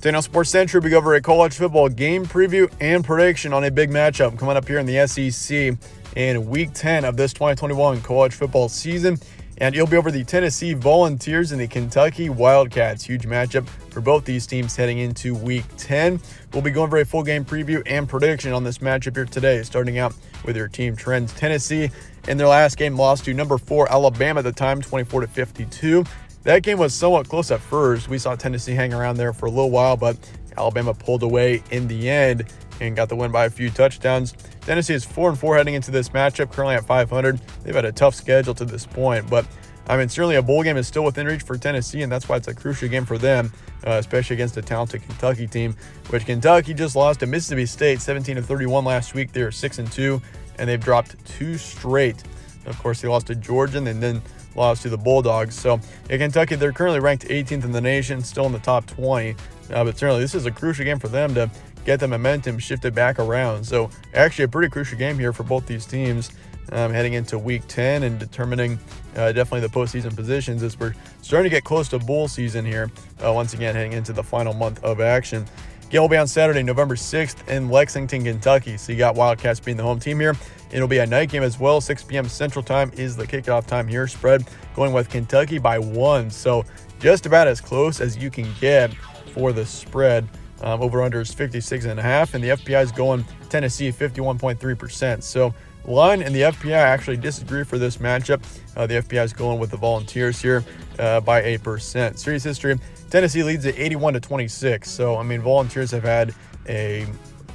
Today on Sports Central, we go over a college football game preview and prediction on a big matchup coming up here in the SEC in Week 10 of this 2021 college football season. And you'll be over the Tennessee Volunteers and the Kentucky Wildcats. Huge matchup for both these teams heading into Week 10. We'll be going over a full game preview and prediction on this matchup here today, starting out with your team trends. Tennessee, in their last game, lost to number 4 Alabama at the time, 24-52. That game was somewhat close at first. We saw Tennessee hang around there for a little while, but Alabama pulled away in the end and got the win by a few touchdowns. Tennessee is 4-4 heading into this matchup, currently at 500. They've had a tough schedule to this point, but certainly a bowl game is still within reach for Tennessee, and that's why it's a crucial game for them, especially against a talented Kentucky team, which Kentucky just lost to Mississippi State 17-31 last week. They are 6-2, and they've dropped 2 straight. Of course, they lost to Georgia and then lost to the Bulldogs. So in Kentucky, they're currently ranked 18th in the nation, still in the top 20. But certainly this is a crucial game for them to get the momentum shifted back around. So actually a pretty crucial game here for both these teams heading into Week 10 and determining definitely the postseason positions as we're starting to get close to bowl season here. Once again, heading into the final month of action. Game will be on Saturday, November 6th in Lexington, Kentucky. So you got Wildcats being the home team here. It'll be a night game as well. 6 p.m. Central Time is the kickoff time here. Spread going with Kentucky by 1. So just about as close as you can get for the spread. Over-under is 56.5, and the FPI is going Tennessee 51.3%. So line and the FPI actually disagree for this matchup. The FPI is going with the Volunteers here by 8%. Series history, Tennessee leads at 81-26. So, Volunteers have had a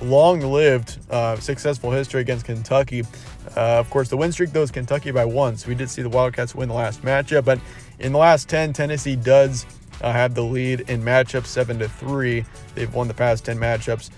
long-lived, successful history against Kentucky. Of course, the win streak, though, is Kentucky by 1. So we did see the Wildcats win the last matchup. But in the last 10, Tennessee does have the lead in matchups 7-3. They've won the past 10 matchups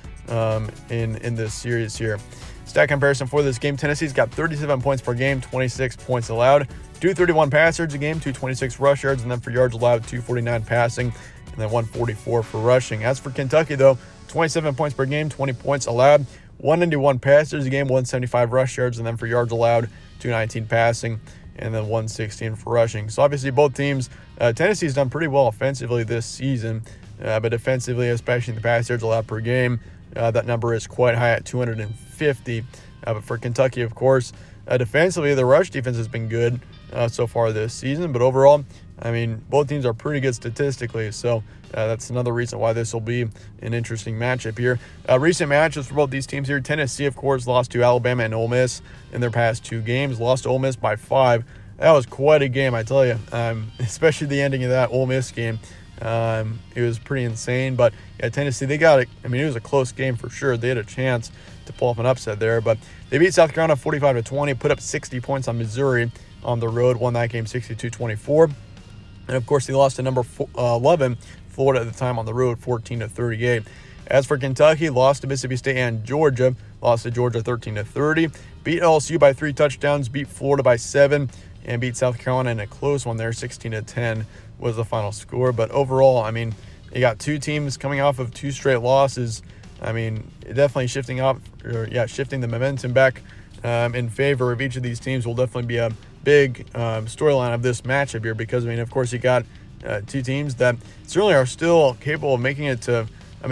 in this series here. Stat comparison for this game, Tennessee's got 37 points per game, 26 points allowed, 231 pass yards a game, 226 rush yards, and then for yards allowed, 249 passing, and then 144 for rushing. As for Kentucky, though, 27 points per game, 20 points allowed, 191 pass yards a game, 175 rush yards, and then for yards allowed, 219 passing, and then 116 for rushing. So obviously both teams, Tennessee's done pretty well offensively this season, but defensively, especially in the pass yards allowed per game, that number is quite high at 250. But for Kentucky, of course, defensively, the rush defense has been good so far this season. But overall, both teams are pretty good statistically. So that's another reason why this will be an interesting matchup here. Recent matchups for both these teams here. Tennessee, of course, lost to Alabama and Ole Miss in their past 2 games. Lost to Ole Miss by 5. That was quite a game, I tell you. Especially the ending of that Ole Miss game. It was pretty insane, but yeah, Tennessee, they got it. It was a close game for sure. They had a chance to pull off an upset there, but they beat South Carolina 45-20, put up 60 points on Missouri on the road, won that game 62-24. And of course, they lost to number 11, Florida at the time on the road, 14-38. As for Kentucky, lost to Mississippi State and Georgia, lost to Georgia 13-30, beat LSU by 3 touchdowns, beat Florida by 7, and beat South Carolina in a close one there, 16-10 was the final score. But overall, you got 2 teams coming off of 2 straight losses. Definitely shifting the momentum back in favor of each of these teams will definitely be a big storyline of this matchup here because, of course, you got 2 teams that certainly are still capable of making it to,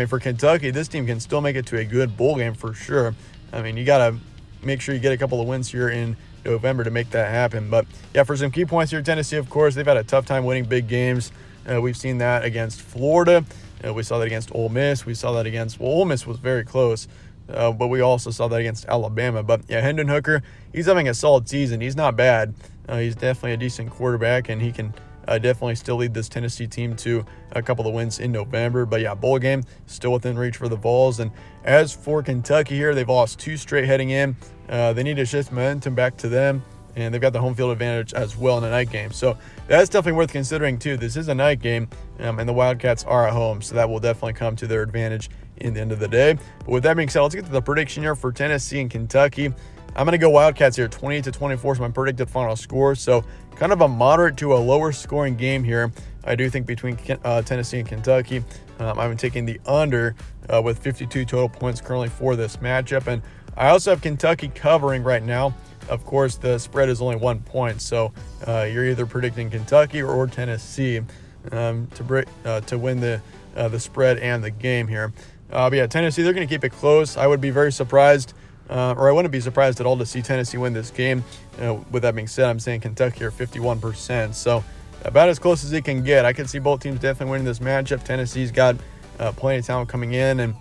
for Kentucky, this team can still make it to a good bowl game for sure. You got to make sure you get a couple of wins here in November to make that happen. But yeah, for some key points here, Tennessee, of course, they've had a tough time winning big games. We've seen that against Florida. We saw that against Ole Miss. We saw that against, Ole Miss was very close, but we also saw that against Alabama. But yeah, Hendon Hooker, he's having a solid season. He's not bad. He's definitely a decent quarterback, and he can definitely still lead this Tennessee team to a couple of wins in November. But yeah, bowl game still within reach for the Vols. And as for Kentucky here, they've lost 2 straight heading in. They need to shift momentum back to them, and they've got the home field advantage as well in a night game. So that's definitely worth considering too. This is a night game, and the Wildcats are at home, so that will definitely come to their advantage in the end of the day. But with that being said, let's get to the prediction here for Tennessee and Kentucky. I'm going to go Wildcats here, 28-24 is my predicted final score. So kind of a moderate to a lower scoring game here. I do think between Tennessee and Kentucky. I'm taking the under with 52 total points currently for this matchup. And I also have Kentucky covering right now. Of course, the spread is only 1 point, so you're either predicting Kentucky or Tennessee. to win the spread and the game here. But yeah, Tennessee, they're going to keep it close. I would be very surprised, or I wouldn't be surprised at all to see Tennessee win this game. With that being said, I'm saying Kentucky are 51%. So about as close as it can get. I could see both teams definitely winning this matchup. Tennessee's got plenty of talent coming in, and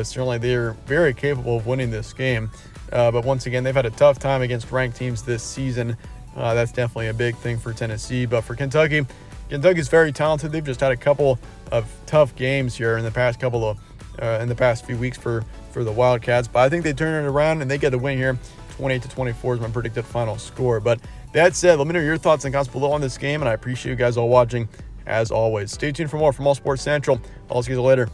certainly they're very capable of winning this game. But once again, they've had a tough time against ranked teams this season. That's definitely a big thing for Tennessee. But for Kentucky, Kentucky's very talented. They've just had a couple of tough games here in the past few weeks for the Wildcats. But I think they turn it around and they get a win here. 28-24 is my predicted final score. But that said, let me know your thoughts and comments below on this game, and I appreciate you guys all watching as always. Stay tuned for more from All Sports Central. I'll see you later.